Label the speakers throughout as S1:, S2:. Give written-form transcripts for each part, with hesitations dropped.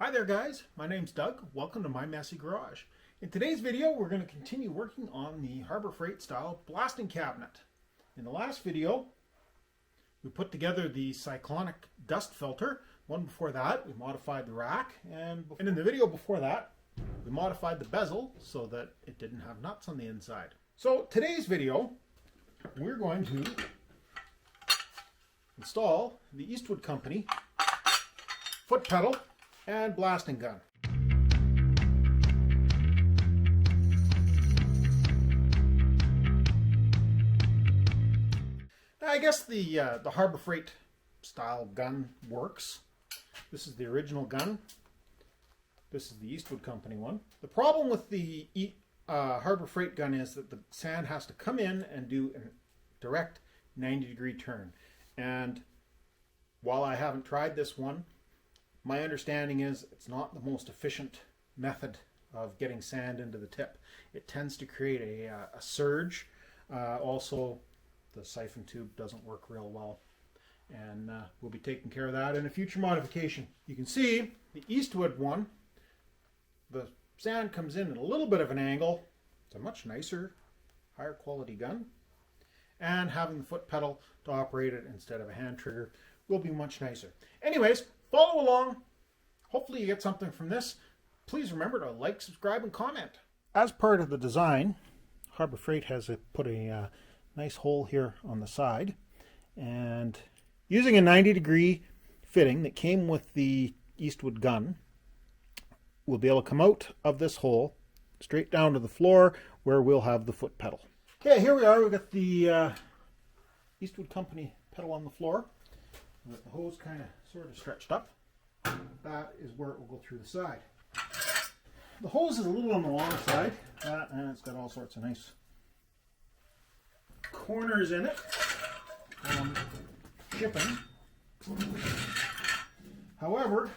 S1: Hi there guys, my name's Doug. Welcome to my messy garage. In today's video we're going to continue working on the Harbor Freight style blasting cabinet. In the last video we put together the cyclonic dust filter. One before that we modified the rack, and in the video before that we modified the bezel so that it didn't have nuts on the inside. So today's video we're going to install the Eastwood Company foot pedal and blasting gun. I guess the Harbor Freight style gun works. This is the original gun. This is the Eastwood Company one. The problem with the Harbor Freight gun is that the sand has to come in and do a direct 90-degree turn. And while I haven't tried this one, my understanding is it's not the most efficient method of getting sand into the tip. It tends to create a surge. Also, the siphon tube doesn't work real well. And we'll be taking care of that in a future modification. You can see the Eastwood one, the sand comes in at a little bit of an angle. It's a much nicer, higher quality gun. And having the foot pedal to operate it instead of a hand trigger will be much nicer. Anyways, follow along. Hopefully you get something from this. Please remember to like, subscribe, and comment. As part of the design, Harbor Freight has put a nice hole here on the side. And using a 90-degree fitting that came with the Eastwood gun, we'll be able to come out of this hole straight down to the floor where we'll have the foot pedal. Okay, here we are. We've got the Eastwood Company pedal on the floor. With the hose kind of sort of stretched up. That is where it will go through the side. The hose is a little on the long side, and it's got all sorts of nice corners in it shipping. However,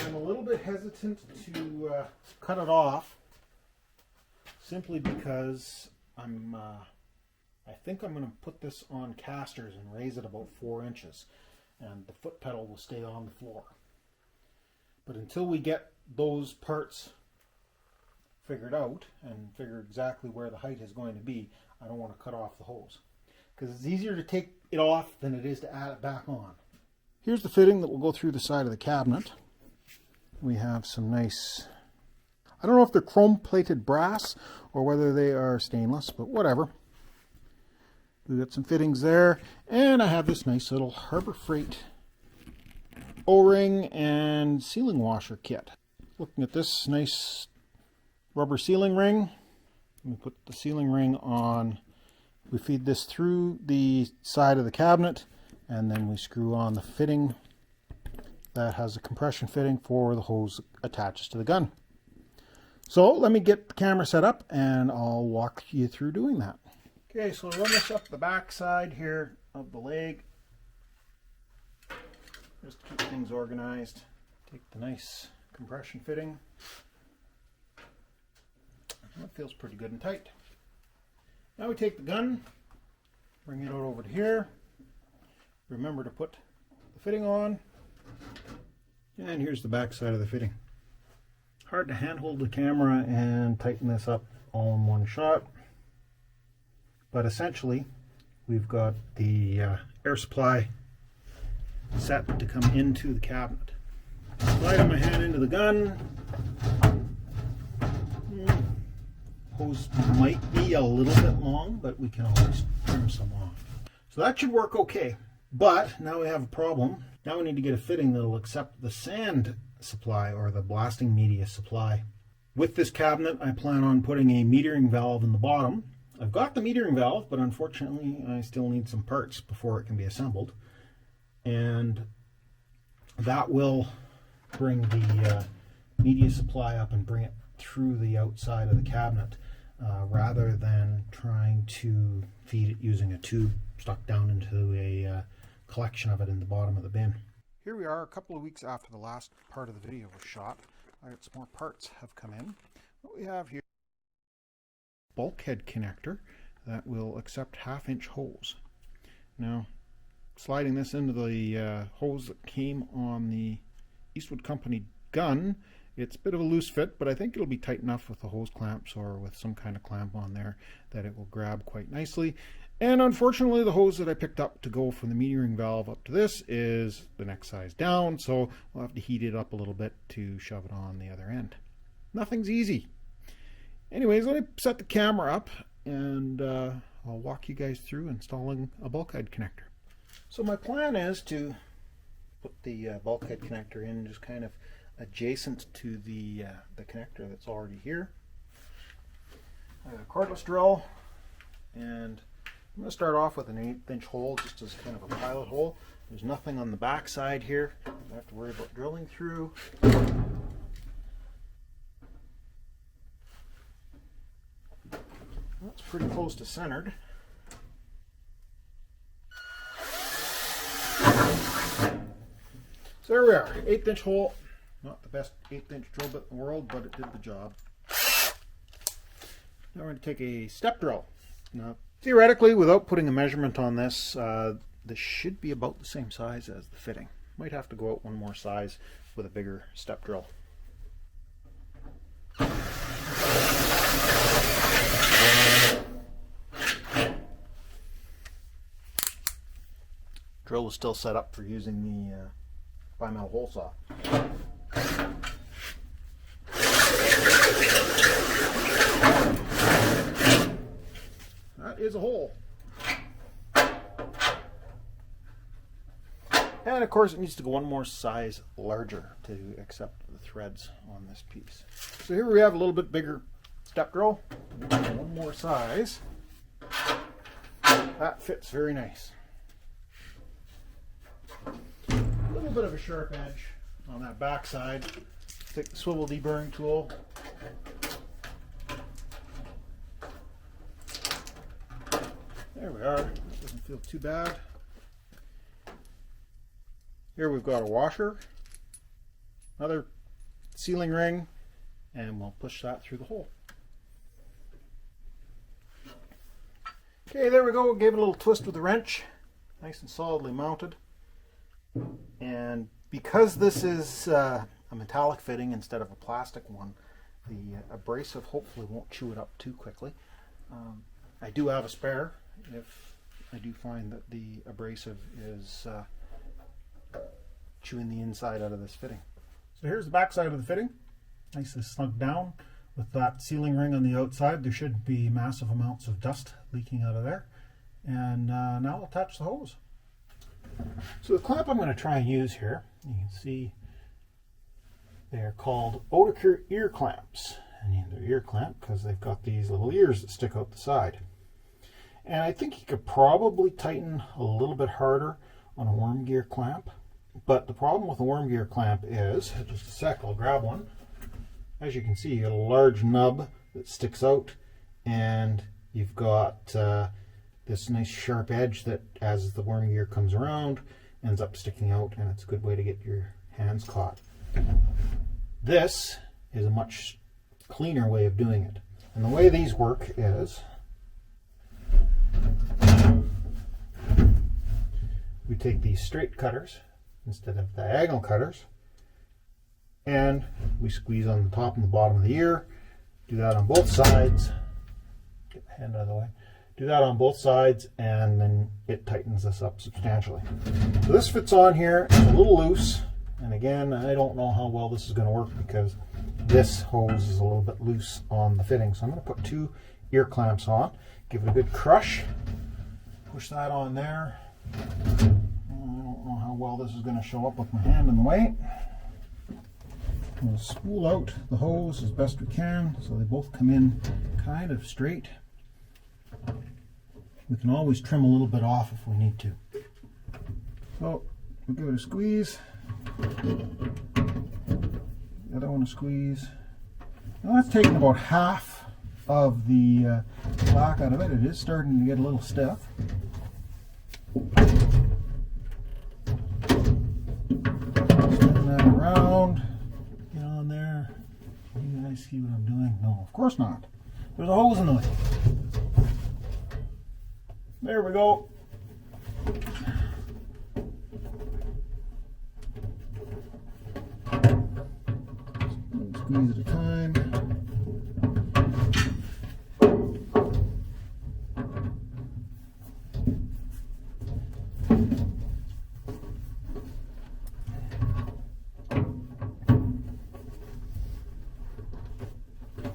S1: I'm a little bit hesitant to cut it off simply because I think I'm going to put this on casters and raise it about 4 inches. And the foot pedal will stay on the floor. But until we get those parts figured out and figure exactly where the height is going to be, I don't want to cut off the hose. Because it's easier to take it off than it is to add it back on. Here's the fitting that will go through the side of the cabinet. We have some nice, I don't know if they're chrome plated brass or whether they are stainless, but whatever. We've got some fittings there, and I have this nice little Harbor Freight O-ring and sealing washer kit. Looking at this nice rubber sealing ring, we put the sealing ring on. We feed this through the side of the cabinet, and then we screw on the fitting that has a compression fitting for the hose that attaches to the gun. So let me get the camera set up, and I'll walk you through doing that. Okay, so run this up the back side here of the leg. Just to keep things organized. Take the nice compression fitting. That feels pretty good and tight. Now we take the gun, bring it over to here. Remember to put the fitting on. And here's the back side of the fitting. Hard to handhold the camera and tighten this up all in one shot. But essentially, we've got the air supply set to come into the cabinet. Sliding my hand into the gun. Hose might be a little bit long, but we can always trim some off. So that should work okay. But now we have a problem. Now we need to get a fitting that will accept the sand supply or the blasting media supply. With this cabinet, I plan on putting a metering valve in the bottom. I've got the metering valve, but unfortunately I still need some parts before it can be assembled. And that will bring the media supply up and bring it through the outside of the cabinet rather than trying to feed it using a tube stuck down into a collection of it in the bottom of the bin. Here we are a couple of weeks after the last part of the video was shot. Some more parts have come in. What we have here, bulkhead connector that will accept 1/2-inch hose. Now, sliding this into the hose that came on the Eastwood Company gun. It's a bit of a loose fit, but I think it'll be tight enough with the hose clamps or with some kind of clamp on there that it will grab quite nicely. And unfortunately, the hose that I picked up to go from the metering valve up to this is the next size down, so we'll have to heat it up a little bit to shove it on the other end. Nothing's easy. Anyways, let me set the camera up and I'll walk you guys through installing a bulkhead connector. So my plan is to put the bulkhead connector in just kind of adjacent to the connector that's already here. I got a cordless drill, and I'm going to start off with an 1/8 hole just as kind of a pilot hole. There's nothing on the back side here I have to worry about drilling through. That's pretty close to centered. So there we are, 1/8 hole. Not the best 1/8 drill bit in the world, but it did the job. Now we're going to take a step drill. Now, theoretically, without putting a measurement on this, this should be about the same size as the fitting. Might have to go out one more size with a bigger step drill. Drill is still set up for using the bimetal hole saw. That is a hole. And of course it needs to go one more size larger to accept the threads on this piece. So here we have a little bit bigger step drill. One more size. That fits very nice. A little bit of a sharp edge on that back side. Take the swivel deburring tool. There we are. That doesn't feel too bad. Here we've got a washer, another sealing ring, and we'll push that through the hole. Okay, there we go. Gave it a little twist with the wrench. Nice and solidly mounted. And because this is a metallic fitting instead of a plastic one, the abrasive hopefully won't chew it up too quickly. I do have a spare if I do find that the abrasive is chewing the inside out of this fitting. So here's the back side of the fitting. Nicely snug down with that sealing ring on the outside. There should be massive amounts of dust leaking out of there. And now I'll attach the hose. So the clamp I'm going to try and use here, you can see they're called Oticure ear clamps. And they're ear clamp because they've got these little ears that stick out the side. And I think you could probably tighten a little bit harder on a worm gear clamp. But the problem with a worm gear clamp is, just a sec, I'll grab one. As you can see, you got a large nub that sticks out, and you've got this nice sharp edge that, as the worm gear comes around, ends up sticking out, and it's a good way to get your hands caught. This is a much cleaner way of doing it. And the way these work is, we take these straight cutters instead of diagonal cutters, and we squeeze on the top and the bottom of the ear. Do that on both sides. Get the hand out of the way. Do that on both sides, and then it tightens this up substantially. So this fits on here. It's a little loose, and again, I don't know how well this is going to work because this hose is a little bit loose on the fitting. So I'm going to put 2 ear clamps on, give it a good crush, push that on there. I don't know how well this is going to show up with my hand in the way. We'll spool out the hose as best we can so they both come in kind of straight. We can always trim a little bit off if we need to. So we'll give it a squeeze. The other one a squeeze. Now that's taking about half of the slack out of it. It is starting to get a little stiff. Spin that around. Get on there. You guys see what I'm doing? No, of course not. There's a hose in the way. There we go. squeeze at a time.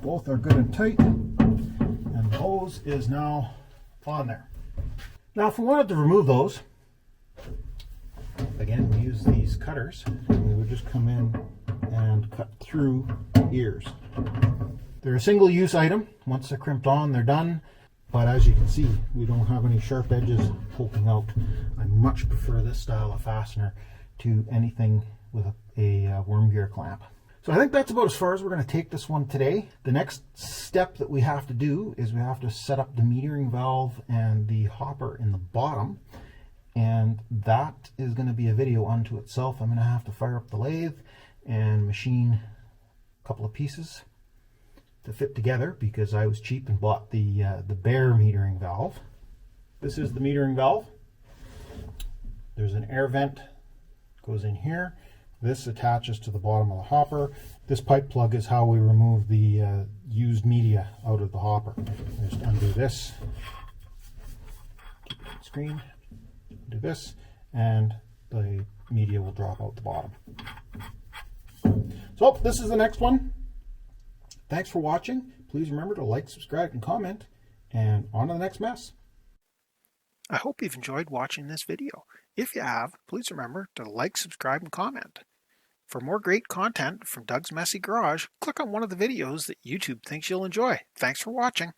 S1: Both are good and tight, and the hose is now on there. Now if we wanted to remove those, again we use these cutters, and we would just come in and cut through ears. They're a single use item. Once they're crimped on, they're done. But as you can see, we don't have any sharp edges poking out. I much prefer this style of fastener to anything with a worm gear clamp. So I think that's about as far as we're going to take this one today. The next step that we have to do is we have to set up the metering valve and the hopper in the bottom. And that is going to be a video unto itself. I'm going to have to fire up the lathe and machine a couple of pieces to fit together because I was cheap and bought the bare metering valve. This is the metering valve. There's an air vent, goes in here. This attaches to the bottom of the hopper. This pipe plug is how we remove the used media out of the hopper. Just undo this, keep it on screen, do this, and the media will drop out the bottom. So this is the next one. Thanks for watching. Please remember to like, subscribe, and comment, and on to the next mess.
S2: I hope you've enjoyed watching this video. If you have, please remember to like, subscribe, and comment. For more great content from Doug's Messy Garage, click on one of the videos that YouTube thinks you'll enjoy. Thanks for watching.